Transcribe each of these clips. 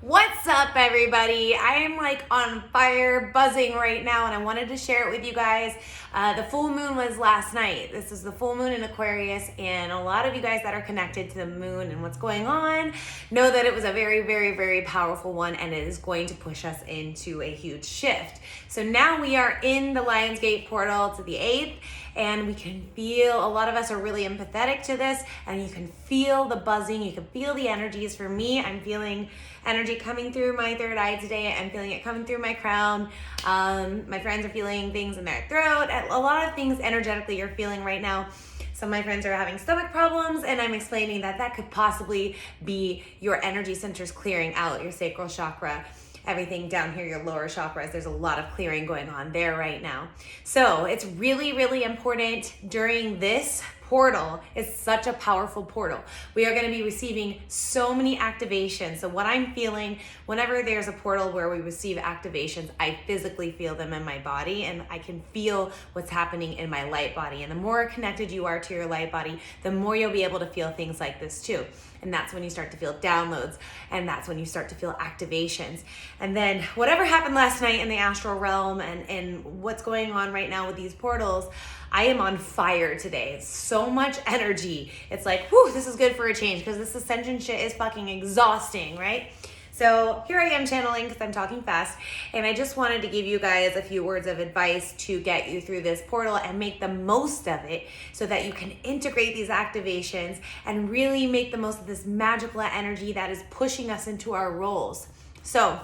What's up, everybody? I am like on fire, buzzing right now, and I wanted to share it with you guys. The full moon was last night. This is the full moon in Aquarius, and a lot of you guys that are connected to the moon and what's going on know that it was a very, very, very powerful one, and it is going to push us into a huge shift. So now we are in the Lionsgate portal to the 8th, and we can feel, a lot of us are really empathetic to this, and you can feel the buzzing, you can feel the energies. For me, I'm feeling energy coming through my third eye today. I'm feeling it coming through my crown. My friends are feeling things in their throat. A lot of things energetically you're feeling right now. Some of my friends are having stomach problems, and I'm explaining that that could possibly be your energy centers clearing out, your sacral chakra, everything down here, your lower chakras. There's a lot of clearing going on there right now. So it's really, really important during this portal. It's such a powerful portal. We are going to be receiving so many activations. So what I'm feeling, whenever there's a portal where we receive activations, I physically feel them in my body, and I can feel what's happening in my light body. And the more connected you are to your light body, the more you'll be able to feel things like this too. And that's when you start to feel downloads, and that's when you start to feel activations. And then whatever happened last night in the astral realm and what's going on right now with these portals, I am on fire today. It's so much energy. It's like, whew, this is good for a change, because this ascension shit is fucking exhausting, right? So here I am channeling because I'm talking fast, and I just wanted to give you guys a few words of advice to get you through this portal and make the most of it so that you can integrate these activations and really make the most of this magical energy that is pushing us into our roles. So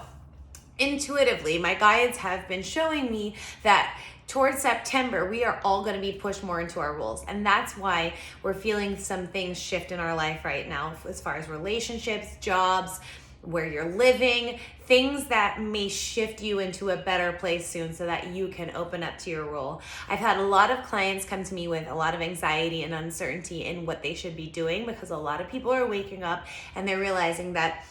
intuitively, my guides have been showing me that towards September, we are all going to be pushed more into our roles. And that's why we're feeling some things shift in our life right now, as far as relationships, jobs, where you're living, things that may shift you into a better place soon so that you can open up to your role. I've had a lot of clients come to me with a lot of anxiety and uncertainty in what they should be doing, because a lot of people are waking up and they're realizing that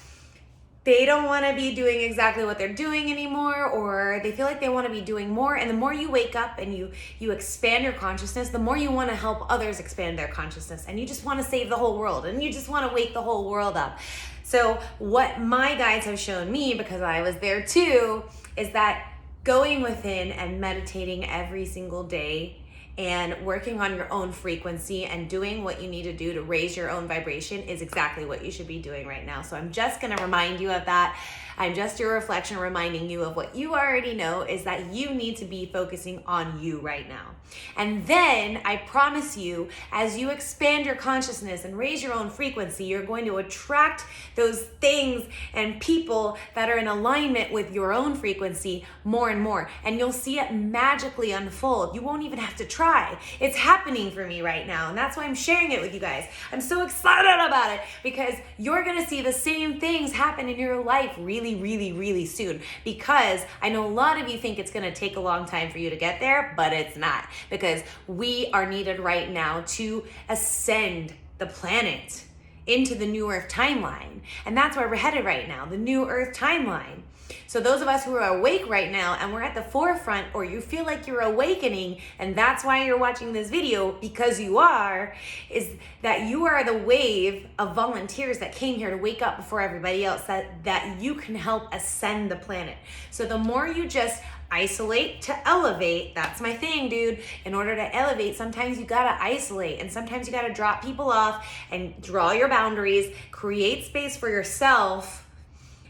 they don't want to be doing exactly what they're doing anymore, or they feel like they want to be doing more. And the more you wake up and you expand your consciousness, the more you want to help others expand their consciousness, and you just want to save the whole world, and you just want to wake the whole world up. So what my guides have shown me, because I was there too, is that going within and meditating every single day and working on your own frequency and doing what you need to do to raise your own vibration is exactly what you should be doing right now. So I'm just going to remind you of that. I'm just your reflection reminding you of what you already know, is that you need to be focusing on you right now. And then I promise you, as you expand your consciousness and raise your own frequency, you're going to attract those things and people that are in alignment with your own frequency more and more. And you'll see it magically unfold. You won't even have to try. It's happening for me right now. And that's why I'm sharing it with you guys. I'm so excited about it, because you're going to see the same things happen in your life really, really, really soon. Because I know a lot of you think it's going to take a long time for you to get there, but it's not. Because we are needed right now to ascend the planet into the new Earth timeline. And that's where we're headed right now, the new Earth timeline. So those of us who are awake right now and we're at the forefront, or you feel like you're awakening, and that's why you're watching this video, because you are, is that you are the wave of volunteers that came here to wake up before everybody else, that you can help ascend the planet. So the more you just isolate to elevate, that's my thing, dude. In order to elevate, sometimes you gotta isolate, and sometimes you gotta drop people off and draw your boundaries, create space for yourself,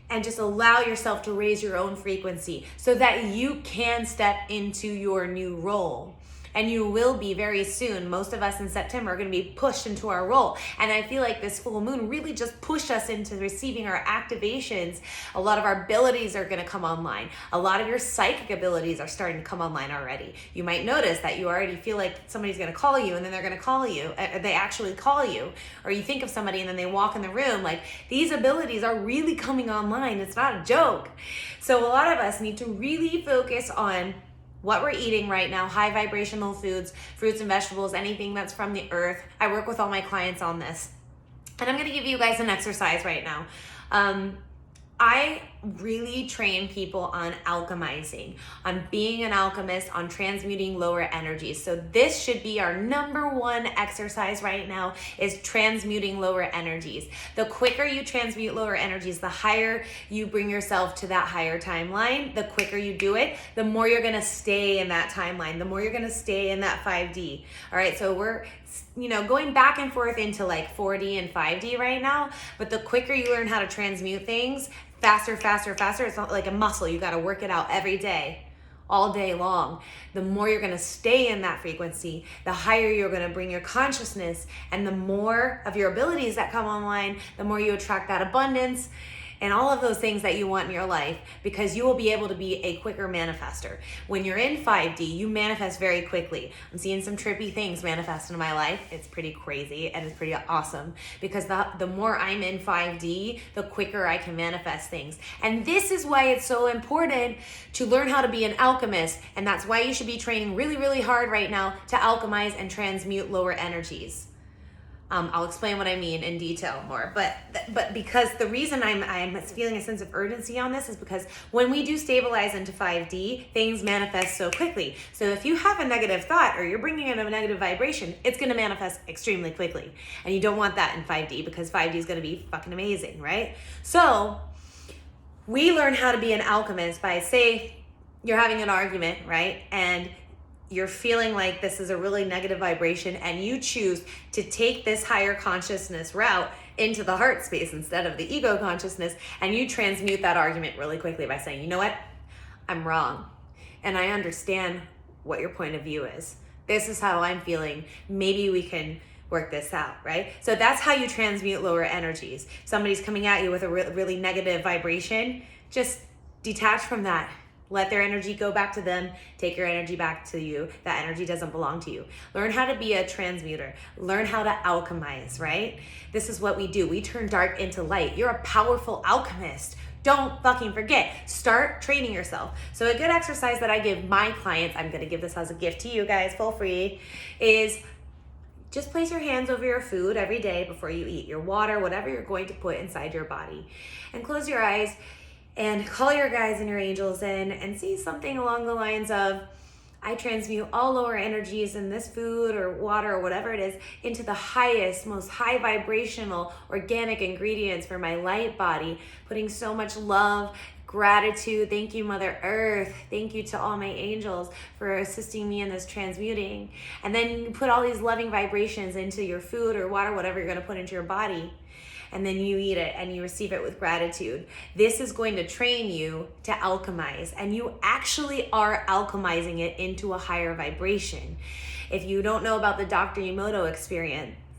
and just allow yourself to raise your own frequency so that you can step into your new role. And you will be very soon. Most of us in September are going to be pushed into our role. And I feel like this full moon really just pushed us into receiving our activations. A lot of our abilities are going to come online. A lot of your psychic abilities are starting to come online already. You might notice that you already feel like somebody's going to call you, and then they're going to call you. They actually call you. Or you think of somebody and then they walk in the room. Like, these abilities are really coming online. It's not a joke. So a lot of us need to really focus on what we're eating right now, high vibrational foods, fruits and vegetables, anything that's from the earth. I work with all my clients on this. And I'm gonna give you guys an exercise right now. I really train people on alchemizing, on being an alchemist, on transmuting lower energies. So this should be our number one exercise right now, is transmuting lower energies. The quicker you transmute lower energies, the higher you bring yourself to that higher timeline. The quicker you do it, the more you're gonna stay in that timeline, the more you're gonna stay in that 5D. All right, so we're going back and forth into like 4D and 5D right now, but the quicker you learn how to transmute things, faster, faster, faster. It's not like a muscle. You got to work it out every day, all day long. The more you're going to stay in that frequency, the higher you're going to bring your consciousness, and the more of your abilities that come online, the more you attract that abundance and all of those things that you want in your life, because you will be able to be a quicker manifester. When you're in 5D, you manifest very quickly. I'm seeing some trippy things manifest in my life. It's pretty crazy and it's pretty awesome, because the more I'm in 5D, the quicker I can manifest things. And this is why it's so important to learn how to be an alchemist. And that's why you should be training really, really hard right now to alchemize and transmute lower energies. I'll explain what I mean in detail more, but because the reason I'm feeling a sense of urgency on this is because when we do stabilize into 5D, things manifest so quickly. So if you have a negative thought or you're bringing in a negative vibration, it's going to manifest extremely quickly, and you don't want that in 5D, because 5D is going to be fucking amazing, right? So we learn how to be an alchemist by, say, you're having an argument, right? And you're feeling like this is a really negative vibration, and you choose to take this higher consciousness route into the heart space instead of the ego consciousness, and you transmute that argument really quickly by saying, you know what, I'm wrong, and I understand what your point of view is. This is how I'm feeling. Maybe we can work this out, right? So that's how you transmute lower energies. If somebody's coming at you with a really negative vibration, just detach from that. Let their energy go back to them. Take your energy back to you. That energy doesn't belong to you. Learn how to be a transmuter. Learn how to alchemize, right? This is what we do. We turn dark into light. You're a powerful alchemist. Don't fucking forget. Start training yourself. So a good exercise that I give my clients, I'm going to give this as a gift to you guys, full free, is just place your hands over your food every day before you eat, your water, whatever you're going to put inside your body, and close your eyes and call your guides and your angels in and see something along the lines of, I transmute all lower energies in this food or water or whatever it is into the highest, most high vibrational organic ingredients for my light body, putting so much love, gratitude. Thank you, Mother Earth. Thank you to all my angels for assisting me in this transmuting. And then you put all these loving vibrations into your food or water, whatever you're going to put into your body. And then you eat it and you receive it with gratitude. This is going to train you to alchemize, and you actually are alchemizing it into a higher vibration. If you don't know about the Dr. Emoto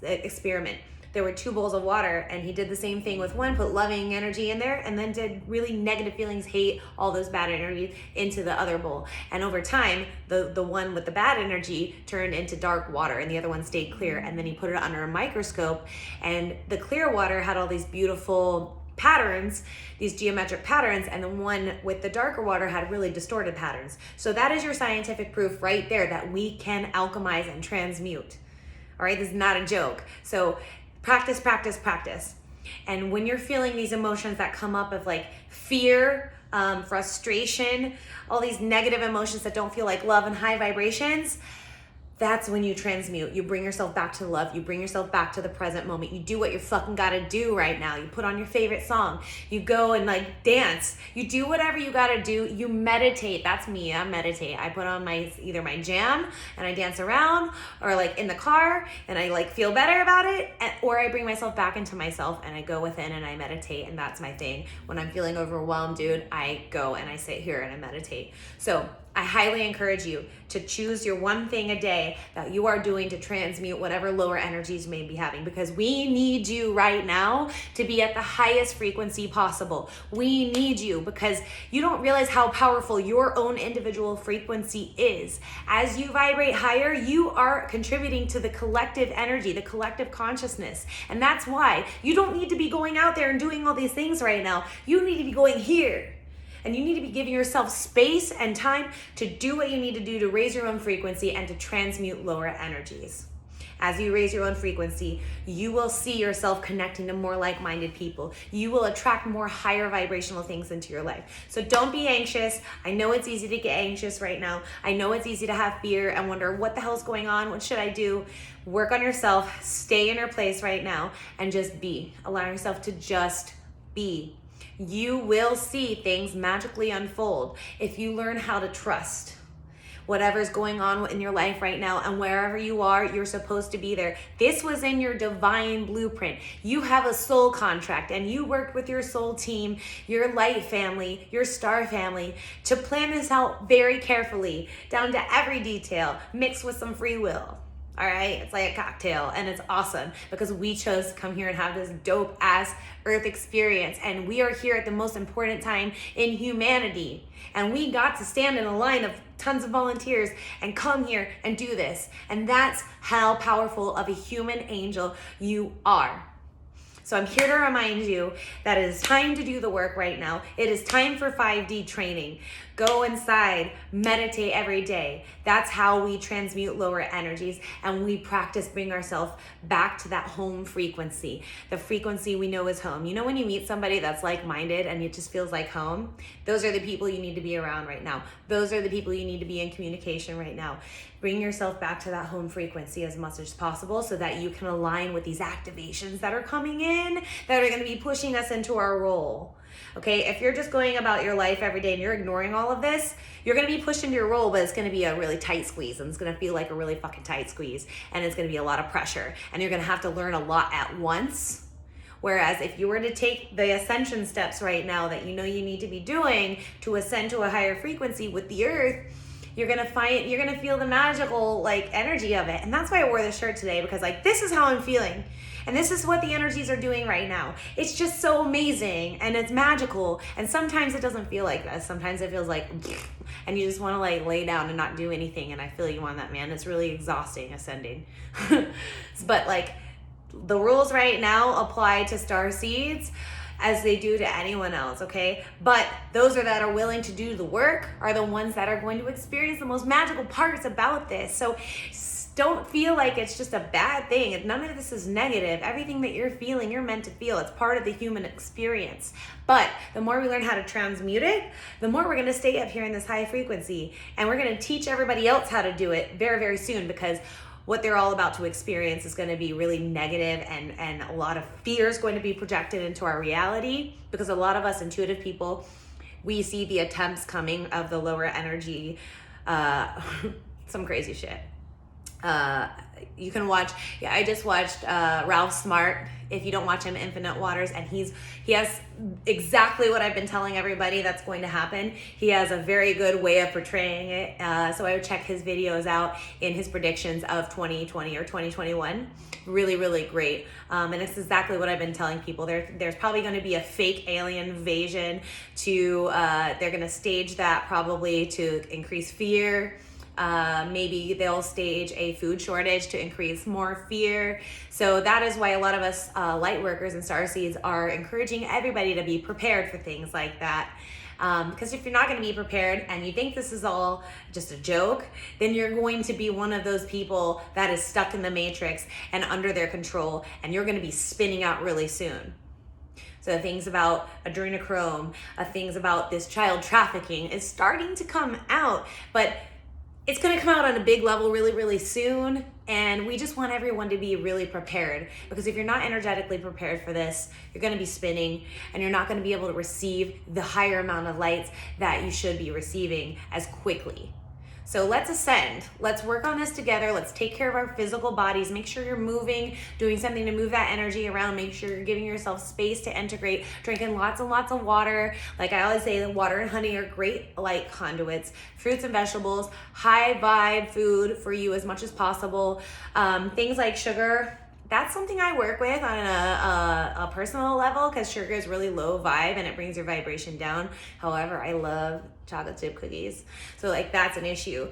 experiment, there were 2 bowls of water, and he did the same thing with one, put loving energy in there, and then did really negative feelings, hate, all those bad energies into the other bowl. And over time, the one with the bad energy turned into dark water, and the other one stayed clear. And then he put it under a microscope, and the clear water had all these beautiful patterns, these geometric patterns, and the one with the darker water had really distorted patterns. So that is your scientific proof right there that we can alchemize and transmute. All right, this is not a joke. So practice, practice, practice. And when you're feeling these emotions that come up of like fear, frustration, all these negative emotions that don't feel like love and high vibrations, that's when you transmute. You bring yourself back to love. You bring yourself back to the present moment. You do what you fucking gotta do right now. You put on your favorite song. You go and like dance. You do whatever you gotta do. You meditate. That's me. I meditate. I put on either my jam and I dance around, or like in the car and I like feel better about it, or I bring myself back into myself and I go within and I meditate, and that's my thing. When I'm feeling overwhelmed, dude, I go and I sit here and I meditate. So I highly encourage you to choose your one thing a day that you are doing to transmute whatever lower energies you may be having, because we need you right now to be at the highest frequency possible. We need you because you don't realize how powerful your own individual frequency is. As you vibrate higher, you are contributing to the collective energy, the collective consciousness. And that's why you don't need to be going out there and doing all these things right now. You need to be going here. And you need to be giving yourself space and time to do what you need to do to raise your own frequency and to transmute lower energies. As you raise your own frequency, you will see yourself connecting to more like-minded people. You will attract more higher vibrational things into your life. So don't be anxious. I know it's easy to get anxious right now. I know it's easy to have fear and wonder what the hell's going on? What should I do? Work on yourself, stay in your place right now, and just be. Allow yourself to just be. You will see things magically unfold if you learn how to trust whatever's going on in your life right now, and wherever you are, you're supposed to be there. This was in your divine blueprint. You have a soul contract, and you worked with your soul team, your light family, your star family, to plan this out very carefully, down to every detail, mixed with some free will. All right, it's like a cocktail, and it's awesome because we chose to come here and have this dope ass earth experience, and we are here at the most important time in humanity, and we got to stand in a line of tons of volunteers and come here and do this, and that's how powerful of a human angel you are. So I'm here to remind you that it is time to do the work right now. It is time for 5D training. Go inside, meditate every day. That's how we transmute lower energies, and we practice bring ourselves back to that home frequency, the frequency we know is home. You know when you meet somebody that's like-minded and it just feels like home? Those are the people you need to be around right now. Those are the people you need to be in communication right now. Bring yourself back to that home frequency as much as possible so that you can align with these activations that are coming in, that are going to be pushing us into our role. Okay, if you're just going about your life every day and you're ignoring all of this, you're going to be pushed into your role, but it's going to be a really tight squeeze, and it's going to feel like a really fucking tight squeeze, and it's going to be a lot of pressure, and you're going to have to learn a lot at once. Whereas if you were to take the ascension steps right now that you know you need to be doing to ascend to a higher frequency with the earth, you're gonna feel the magical like energy of it. And that's why I wore this shirt today, because like this is how I'm feeling. And this is what the energies are doing right now. It's just so amazing and it's magical. And sometimes it doesn't feel like this. Sometimes it feels like, and you just wanna like lay down and not do anything. And I feel you on that, man. It's really exhausting ascending. But like the rules right now apply to star seeds as they do to anyone else, okay? But those that are willing to do the work are the ones that are going to experience the most magical parts about this. So don't feel like it's just a bad thing. None of this is negative. Everything that you're feeling, you're meant to feel. It's part of the human experience. But the more we learn how to transmute it, the more we're gonna stay up here in this high frequency. And we're gonna teach everybody else how to do it very, very soon, because what they're all about to experience is going to be really negative, and a lot of fear is going to be projected into our reality, because a lot of us intuitive people, we see the attempts coming of the lower energy, some crazy shit. You can watch, I just watched Ralph Smart. If you don't watch him, Infinite Waters, and he has exactly what I've been telling everybody that's going to happen. He has a very good way of portraying it. So I would check his videos out in his predictions of 2020 or 2021. Really, really great. And it's exactly what I've been telling people. There's probably going to be a fake alien invasion they're going to stage that probably to increase fear. Maybe they'll stage a food shortage to increase more fear. So that is why a lot of us light workers and starseeds are encouraging everybody to be prepared for things like that. Because if you're not going to be prepared and you think this is all just a joke, then you're going to be one of those people that is stuck in the matrix and under their control, and you're going to be spinning out really soon. So things about adrenochrome, things about this child trafficking is starting to come out, but it's going to come out on a big level really, really soon. And we just want everyone to be really prepared, because if you're not energetically prepared for this, you're going to be spinning and you're not going to be able to receive the higher amount of lights that you should be receiving as quickly. So let's ascend. Let's work on this together. Let's take care of our physical bodies. Make sure you're moving, doing something to move that energy around. Make sure you're giving yourself space to integrate, drinking lots and lots of water. Like I always say, water and honey are great light conduits. Fruits and vegetables, high vibe food for you as much as possible. Things like sugar, that's something I work with on a personal level, because sugar is really low vibe and it brings your vibration down. However, I love chocolate chip cookies. So like that's an issue.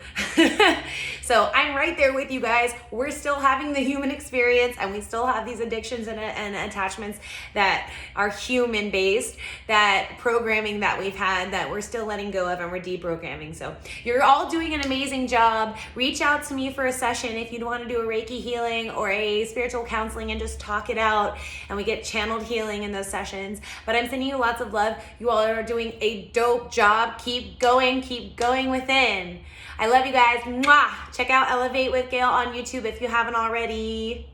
So I'm right there with you guys. We're still having the human experience, and we still have these addictions and attachments that are human based, that programming that we've had that we're still letting go of, and we're deprogramming. So you're all doing an amazing job. Reach out to me for a session if you want to do a Reiki healing or a spiritual counseling and just talk it out, and we get channeled healing in those sessions. But I'm sending you lots of love. You all are doing a dope job. Keep going within. I love you guys. Mwah! Check out Elevate with Gail on YouTube if you haven't already.